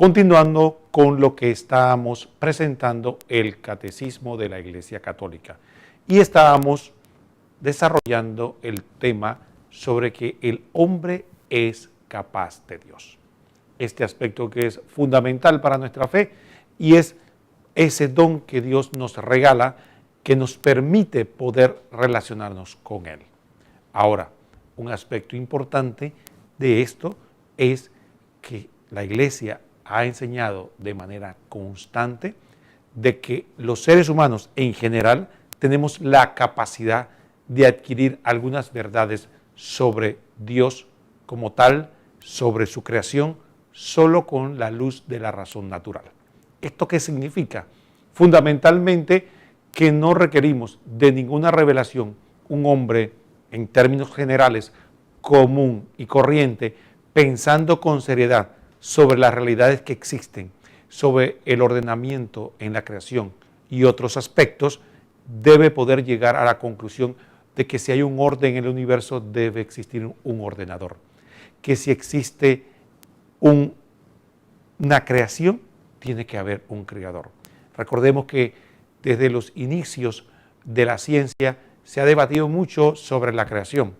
continuando con lo que estábamos presentando, el Catecismo de la Iglesia Católica. Y estábamos desarrollando el tema sobre que el hombre es capaz de Dios. Este aspecto que es fundamental para nuestra fe y es ese don que Dios nos regala, que nos permite poder relacionarnos con Él. Ahora, un aspecto importante de esto es que la Iglesia ha enseñado de manera constante de que los seres humanos en general tenemos la capacidad de adquirir algunas verdades sobre Dios como tal, sobre su creación, solo con la luz de la razón natural. ¿Esto qué significa? Fundamentalmente que no requerimos de ninguna revelación un hombre, en términos generales, común y corriente, pensando con seriedad sobre las realidades que existen, sobre el ordenamiento en la creación y otros aspectos, debe poder llegar a la conclusión de que si hay un orden en el universo, debe existir un ordenador. Que si existe una creación, tiene que haber un creador. Recordemos que desde los inicios de la ciencia se ha debatido mucho sobre la creación,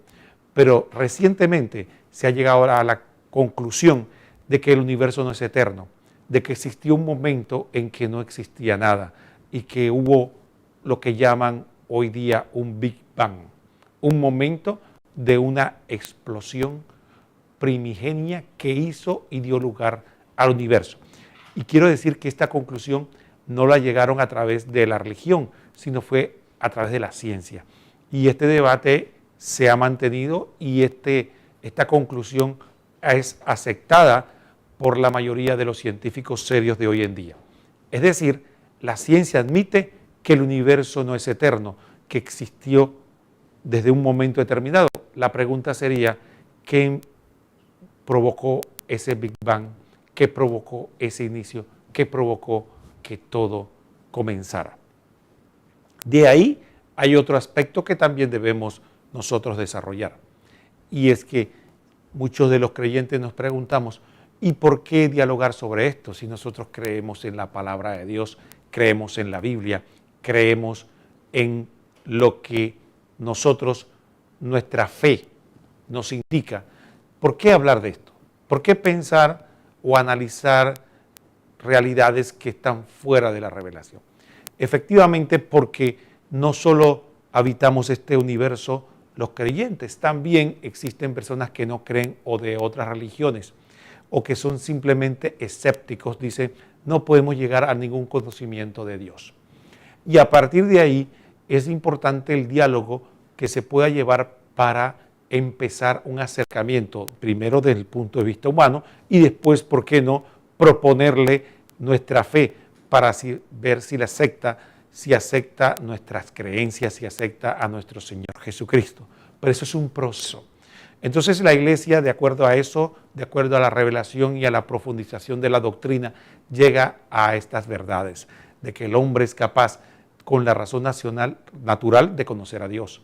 pero recientemente se ha llegado a la conclusión de que el universo no es eterno, de que existió un momento en que no existía nada y que hubo lo que llaman hoy día un Big Bang, un momento de una explosión primigenia que hizo y dio lugar al universo. Y quiero decir que esta conclusión no la llegaron a través de la religión, sino fue a través de la ciencia. Y este debate se ha mantenido y esta conclusión es aceptada por la mayoría de los científicos serios de hoy en día. Es decir, la ciencia admite que el universo no es eterno, que existió desde un momento determinado. La pregunta sería, ¿qué provocó ese Big Bang? ¿Qué provocó ese inicio? ¿Qué provocó que todo comenzara? De ahí hay otro aspecto que también debemos nosotros desarrollar. Y es que muchos de los creyentes nos preguntamos, ¿y por qué dialogar sobre esto si nosotros creemos en la palabra de Dios, creemos en la Biblia, creemos en lo que nosotros, nuestra fe nos indica? ¿Por qué hablar de esto? ¿Por qué pensar o analizar realidades que están fuera de la revelación? Efectivamente, porque no solo habitamos este universo los creyentes, también existen personas que no creen o de otras religiones o que son simplemente escépticos, dicen, no podemos llegar a ningún conocimiento de Dios. Y a partir de ahí es importante el diálogo que se pueda llevar para empezar un acercamiento, primero desde el punto de vista humano y después, ¿por qué no?, proponerle nuestra fe para ver si acepta nuestras creencias, si acepta a nuestro Señor Jesucristo. Pero eso es un proceso. Entonces la Iglesia, de acuerdo a eso, de acuerdo a la revelación y a la profundización de la doctrina, llega a estas verdades, de que el hombre es capaz, con la razón natural, de conocer a Dios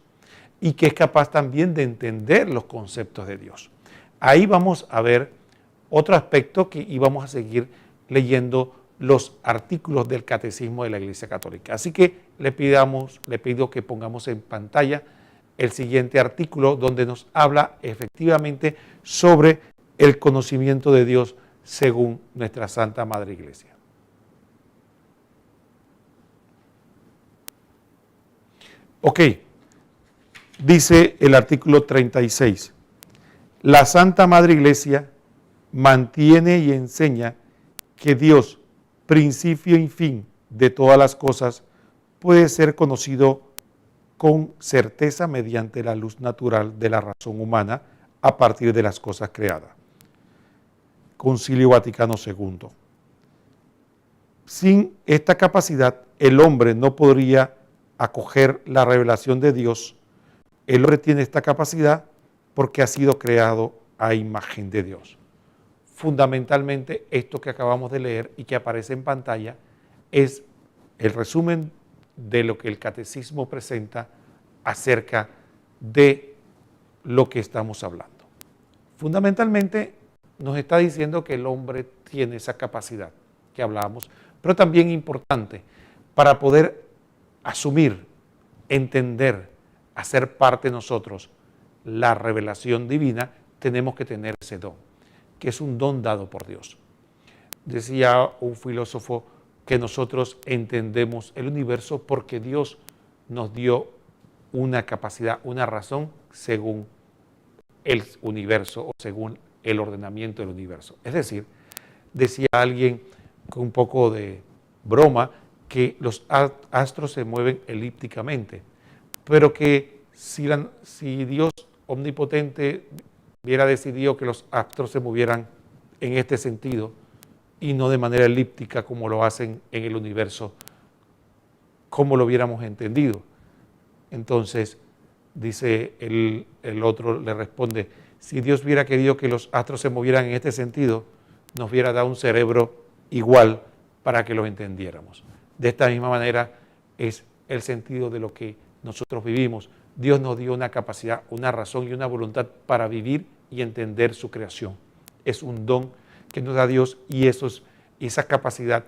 y que es capaz también de entender los conceptos de Dios. Ahí vamos a ver otro aspecto y vamos a seguir leyendo los artículos del Catecismo de la Iglesia Católica. Así que le pido que pongamos en pantalla el siguiente artículo donde nos habla efectivamente sobre el conocimiento de Dios según nuestra Santa Madre Iglesia. Ok, dice el artículo 36, la Santa Madre Iglesia mantiene y enseña que Dios, principio y fin de todas las cosas, puede ser conocido con certeza mediante la luz natural de la razón humana a partir de las cosas creadas. Concilio Vaticano II. Sin esta capacidad, el hombre no podría acoger la revelación de Dios. El hombre tiene esta capacidad porque ha sido creado a imagen de Dios. Fundamentalmente, esto que acabamos de leer y que aparece en pantalla es el resumen de lo que el Catecismo presenta acerca de lo que estamos hablando. Fundamentalmente, nos está diciendo que el hombre tiene esa capacidad que hablábamos, pero también importante para poder asumir, entender, hacer parte de nosotros la revelación divina, tenemos que tener ese don, que es un don dado por Dios. Decía un filósofo que nosotros entendemos el universo porque Dios nos dio una capacidad, una razón según el universo o según el ordenamiento del universo. Es decir, decía alguien con un poco de broma que los astros se mueven elípticamente, pero que si Dios omnipotente hubiera decidido que los astros se movieran en este sentido y no de manera elíptica como lo hacen en el universo, ¿cómo lo hubiéramos entendido? Entonces, dice el otro, le responde, si Dios hubiera querido que los astros se movieran en este sentido, nos hubiera dado un cerebro igual para que los entendiéramos. De esta misma manera es el sentido de lo que nosotros vivimos. Dios nos dio una capacidad, una razón y una voluntad para vivir y entender su creación. Es un don que nos da Dios y esa capacidad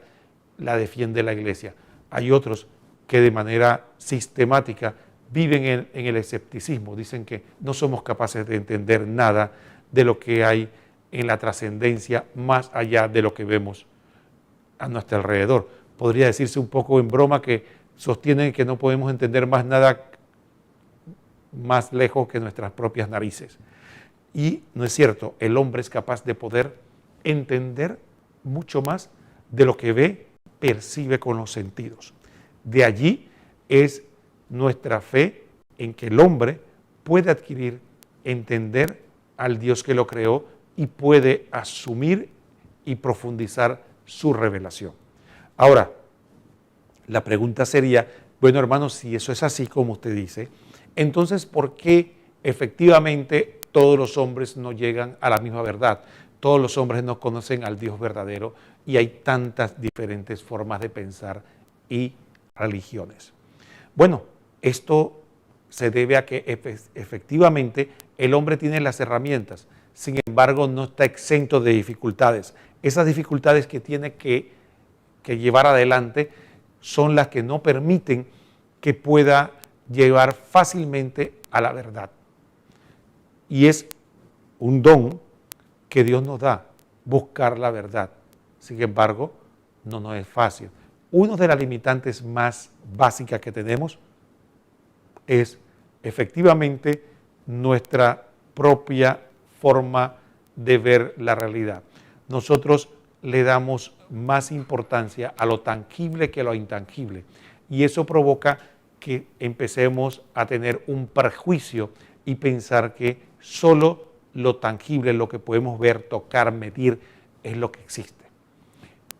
la defiende la Iglesia. Hay otros que de manera sistemática viven en el escepticismo, dicen que no somos capaces de entender nada de lo que hay en la trascendencia más allá de lo que vemos a nuestro alrededor. Podría decirse un poco en broma que sostienen que no podemos entender más nada más lejos que nuestras propias narices. Y no es cierto, el hombre es capaz de poder entender mucho más de lo que ve, percibe con los sentidos. De allí es nuestra fe en que el hombre puede adquirir, entender al Dios que lo creó y puede asumir y profundizar su revelación. Ahora, la pregunta sería, bueno hermanos, si eso es así como usted dice, entonces ¿por qué efectivamente todos los hombres no llegan a la misma verdad? Todos los hombres no conocen al Dios verdadero y hay tantas diferentes formas de pensar y religiones. Bueno, esto se debe a que efectivamente el hombre tiene las herramientas, sin embargo no está exento de dificultades. Esas dificultades que tiene que llevar adelante son las que no permiten que pueda llevar fácilmente a la verdad. Y es un don que Dios nos da, buscar la verdad. Sin embargo, no nos es fácil. Una de las limitantes más básicas que tenemos es efectivamente nuestra propia forma de ver la realidad. Nosotros le damos más importancia a lo tangible que a lo intangible y eso provoca que empecemos a tener un prejuicio y pensar que solo lo tangible, lo que podemos ver, tocar, medir, es lo que existe.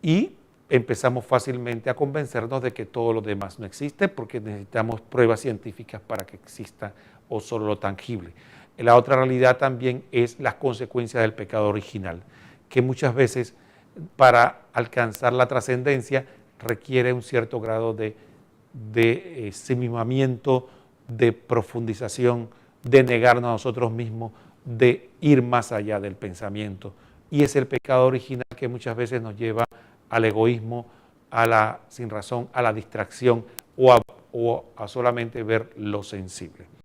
Y empezamos fácilmente a convencernos de que todo lo demás no existe porque necesitamos pruebas científicas para que exista o solo lo tangible. La otra realidad también es las consecuencias del pecado original, que muchas veces para alcanzar la trascendencia requiere un cierto grado de ensimismamiento, de profundización, de negarnos a nosotros mismos, de ir más allá del pensamiento. Y es el pecado original que muchas veces nos lleva al egoísmo, a la sinrazón, a la distracción o a solamente ver lo sensible.